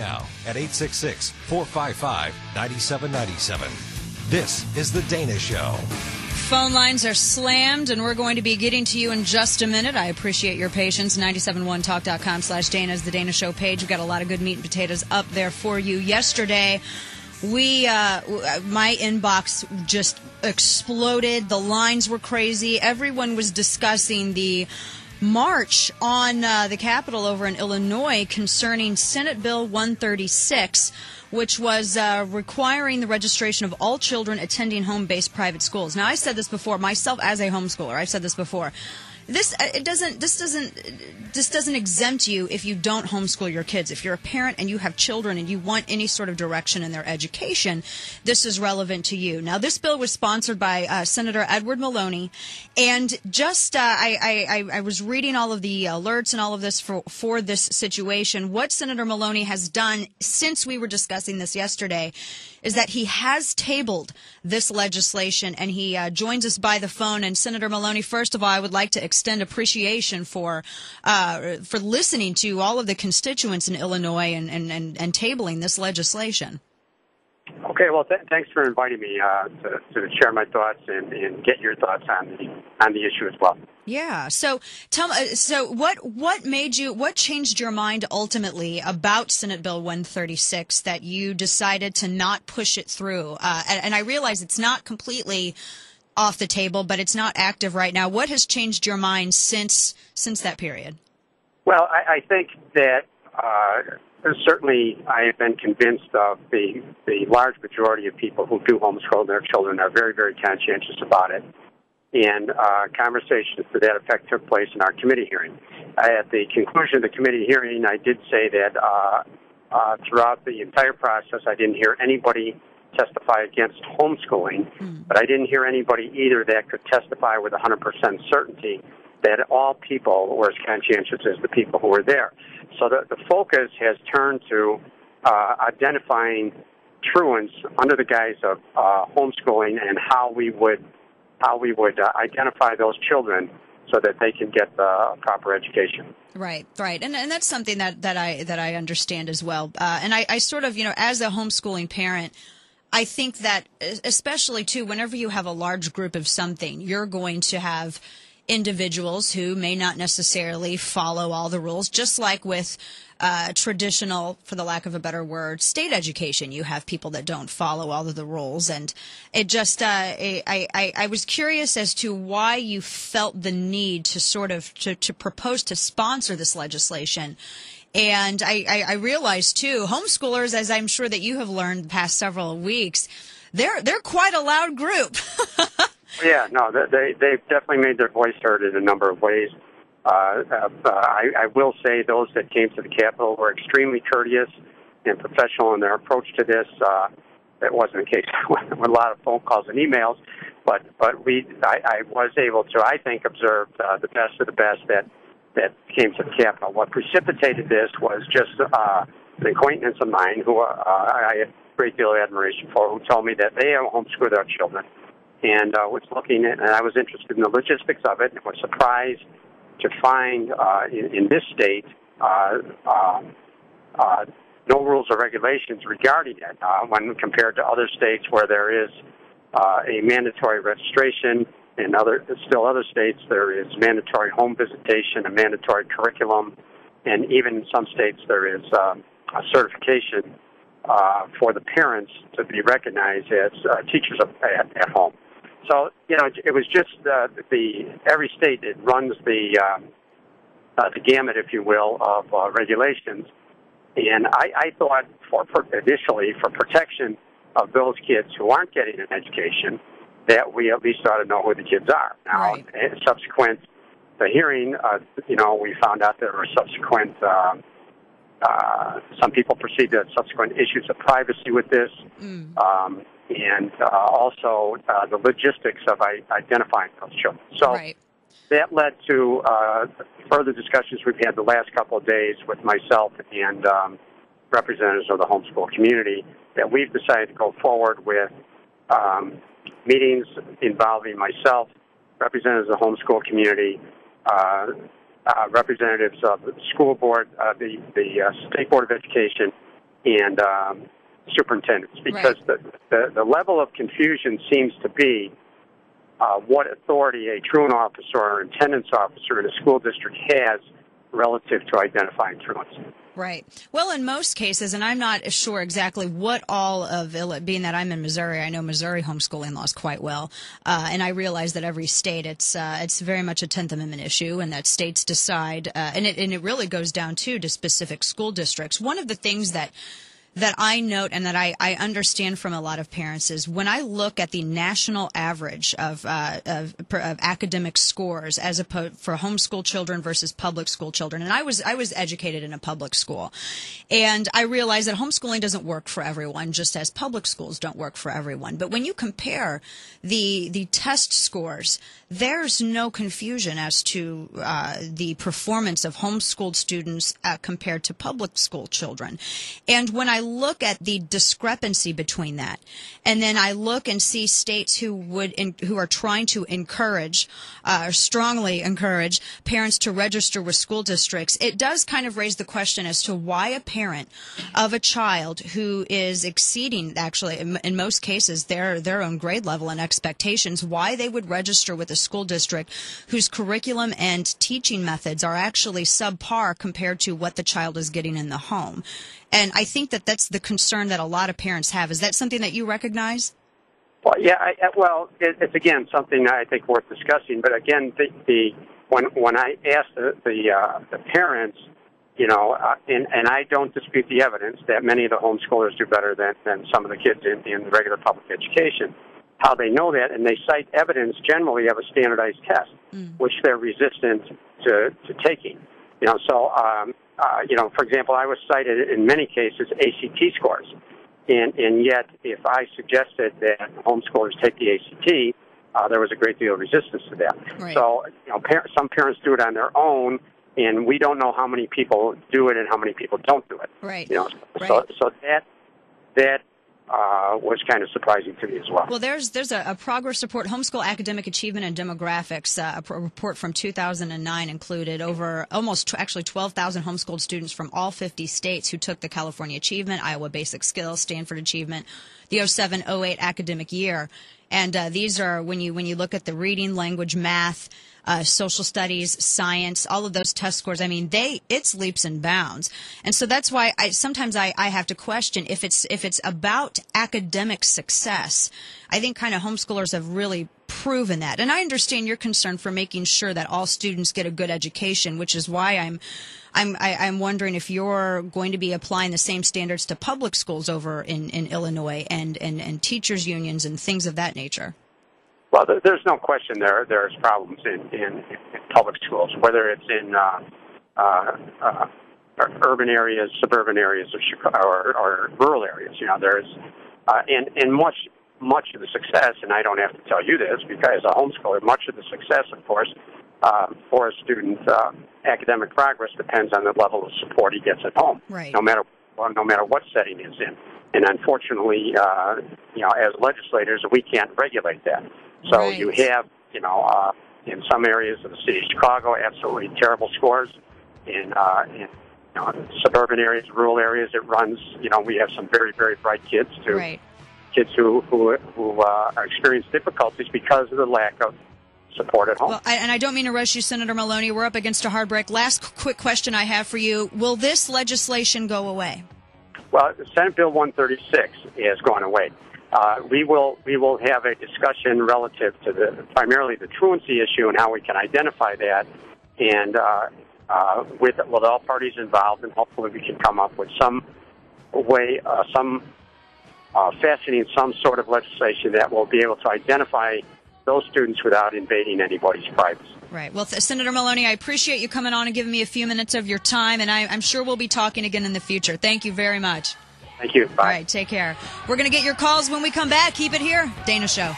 now at 866-455-9797. This is The Dana Show. Phone lines are slammed, and we're going to be getting to you in just a minute. I appreciate your patience. 971talk.com/Dana is the Dana Show page. We've got a lot of good meat and potatoes up there for you. Yesterday, my inbox just exploded. The lines were crazy. Everyone was discussing the march on the Capitol over in Illinois concerning Senate Bill 136, which was requiring the registration of all children attending home-based private schools. Now, I said this before, myself as a homeschooler, I've said this before. This doesn't exempt you if you don't homeschool your kids. If you're a parent and you have children and you want any sort of direction in their education, this is relevant to you. Now, this bill was sponsored by Senator Ed Maloney, and just I was reading all of the alerts and all of this for this situation. What Senator Maloney has done since we were discussing this yesterday is that he has tabled this legislation, and he joins us by the phone. And Senator Maloney, first of all, I would like to extend appreciation for listening to all of the constituents in Illinois and tabling this legislation. Okay, well, thanks for inviting me to share my thoughts and get your thoughts on the issue as well. Yeah. So tell me. So what changed your mind ultimately about Senate Bill 136 that you decided to not push it through? And I realize it's not completely off the table, but it's not active right now. What has changed your mind since that period? Well, I think that certainly I have been convinced of the large majority of people who do homeschool their children are very, very conscientious about it. And conversations to that effect took place in our committee hearing. At the conclusion of the committee hearing, I did say that throughout the entire process, I didn't hear anybody testify against homeschooling, but I didn't hear anybody either that could testify with 100% certainty that all people were as conscientious as the people who were there. So the focus has turned to identifying truants under the guise of homeschooling and how we would identify those children so that they can get the proper education. Right, and that's something that I understand as well. And I sort of, as a homeschooling parent, I think that especially too, whenever you have a large group of something, you're going to have individuals who may not necessarily follow all the rules, just like with traditional, for the lack of a better word, state education. You have people that don't follow all of the rules, and it just I was curious as to why you felt the need to sort of to propose to sponsor this legislation. And I realized too, homeschoolers, as I'm sure that you have learned the past several weeks, they're quite a loud group. Yeah, no, they've definitely made their voice heard in a number of ways. I will say those that came to the Capitol were extremely courteous and professional in their approach to this. That wasn't the case with a lot of phone calls and emails, but I was able to, I think, observe the best of the best that came to the Capitol. What precipitated this was just an acquaintance of mine who I had a great deal of admiration for, who told me that they homeschool their children. And was looking at, and I was interested in the logistics of it, and was surprised to find in this state no rules or regulations regarding it when compared to other states where there is a mandatory registration. In other states, there is mandatory home visitation, a mandatory curriculum, and even in some states there is a certification for the parents to be recognized as teachers at home. So, it was just every state, it runs the gamut, if you will, of regulations. And I thought initially for protection of those kids who aren't getting an education, that we at least ought to know who the kids are. Now, right. Subsequent to the hearing, we found out there were subsequent, some people perceived that subsequent issues of privacy with this. And also the logistics of identifying those children. So that led to further discussions we've had the last couple of days with myself and representatives of the homeschool community, that we've decided to go forward with meetings involving myself, representatives of the homeschool community, representatives of the school board, the State Board of Education, and superintendents, because the level of confusion seems to be what authority a truant officer or attendance officer in a school district has relative to identifying truants. Right. Well, in most cases, and I'm not sure exactly what all of it, being that I'm in Missouri, I know Missouri homeschooling laws quite well, and I realize that every state, it's very much a 10th Amendment issue, and that states decide, and it really goes down to specific school districts. One of the things that I note and that I understand from a lot of parents is when I look at the national average of academic scores as opposed for homeschool children versus public school children, and I was educated in a public school, and I realize that homeschooling doesn't work for everyone, just as public schools don't work for everyone. But when you compare the test scores, there's no confusion as to the performance of homeschooled students compared to public school children. And when I look at the discrepancy between that, and then I look and see states who are trying to encourage, strongly encourage parents to register with school districts, it does kind of raise the question as to why a parent of a child who is exceeding, actually, in most cases, their own grade level and expectations, why they would register with a school district whose curriculum and teaching methods are actually subpar compared to what the child is getting in the home. And I think that that's the concern that a lot of parents have. Is that something that you recognize? Well, yeah. It's again something I think worth discussing. But again, when I asked the parents, and I don't dispute the evidence that many of the homeschoolers do better than some of the kids in regular public education. How they know that, and they cite evidence generally of a standardized test, which they're resistant to taking. For example, I was cited in many cases ACT scores, and yet if I suggested that homeschoolers take the ACT, there was a great deal of resistance to that. Right. So, some parents do it on their own, and we don't know how many people do it and how many people don't do it. Right. So that was kind of surprising to me as well. Well, there's a progress report, Homeschool Academic Achievement and Demographics, a report from 2009 included over almost 12,000 homeschooled students from all 50 states who took the California Achievement, Iowa Basic Skills, Stanford Achievement, the 07-08 academic year. And these are, when you look at the reading, language, math, social studies, science, all of those test scores, I mean, it's leaps and bounds. And so that's why sometimes I have to question if it's about academic success. I think kind of homeschoolers have really proven that. And I understand your concern for making sure that all students get a good education, which is why I'm wondering if you're going to be applying the same standards to public schools over in Illinois and teachers unions and things of that nature. Well, there's no question there's problems in public schools, whether it's in urban areas, suburban areas, or rural areas. There's and much of the success, and I don't have to tell you this because as a homeschooler, much of the success, of course, for a student's academic progress depends on the level of support he gets at home, right. no matter what setting he's in. And unfortunately, as legislators, we can't regulate that. So right. You have, in some areas of the city of Chicago, absolutely terrible scores. In suburban areas, rural areas, it runs. We have some very, very bright kids too. Right. Kids who experience difficulties because of the lack of support at home. Well, and I don't mean to rush you, Senator Maloney. We're up against a hard break. Last quick question I have for you: will this legislation go away? Well, Senate Bill 136 has gone away. We will have a discussion relative to primarily the truancy issue and how we can identify that, and with all parties involved, and hopefully we can come up with some way, fashioning some sort of legislation that will be able to identify those students without invading anybody's privacy. Right. Well, Senator Maloney, I appreciate you coming on and giving me a few minutes of your time, and I'm sure we'll be talking again in the future. Thank you very much. Thank you. Bye. All right, take care. We're going to get your calls when we come back. Keep it here. Dana Show.